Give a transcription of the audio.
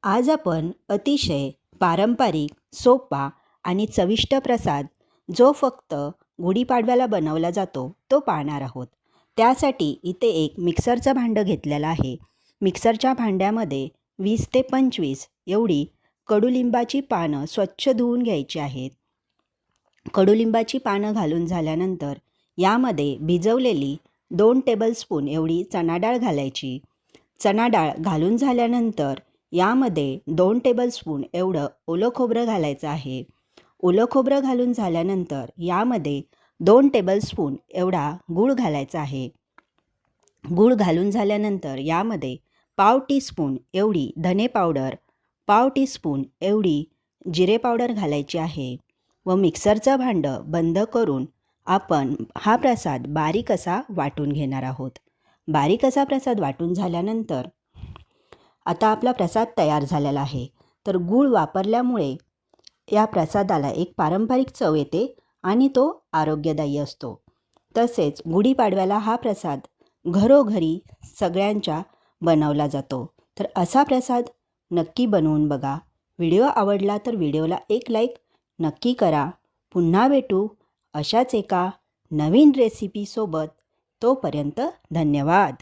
आज आपण अतिशय पारंपरिक, सोपा आणि चविष्ट प्रसाद जो फक्त गुढीपाडव्याला बनवला जातो तो पाहणार आहोत. त्यासाठी इथे एक मिक्सरचं भांडं घेतलेलं आहे. मिक्सरच्या भांड्यामध्ये 20 ते 25 एवढी कडुलिंबाची पानं स्वच्छ धुवून घ्यायची आहेत. कडुलिंबाची पानं घालून झाल्यानंतर यामध्ये भिजवलेली 2 टेबलस्पून एवढी चणा डाळ घालायची. चणा डाळ घालून झाल्यानंतर यामध्ये 2 टेबलस्पून एवढं ओलं खोबरं घालायचं आहे. ओलं खोबरं घालून झाल्यानंतर यामध्ये 2 टेबलस्पून एवढा गूळ घालायचा आहे. गूळ घालून झाल्यानंतर यामध्ये पाव टीस्पून एवढी धने पावडर, पाव टीस्पून एवढी जिरे पावडर घालायची आहे व मिक्सरचं भांडं बंद करून आपण हा प्रसाद बारीक असा वाटून घेणार आहोत. बारीक असा प्रसाद वाटून झाल्यानंतर आता आपला प्रसाद तयार झालेला आहे. तर गूळ वापरल्यामुळे या प्रसादाला एक पारंपरिक चव येते आणि तो आरोग्यदायी असतो. तसेच गुढीपाडव्याला हा प्रसाद घरोघरी सगळ्यांच्या बनवला जातो. तर असा प्रसाद नक्की बनवून बघा. व्हिडिओ आवडला तर व्हिडिओला एक लाईक नक्की करा. पुन्हा भेटू अशाच एका नवीन रेसिपीसोबत. तोपर्यंत धन्यवाद.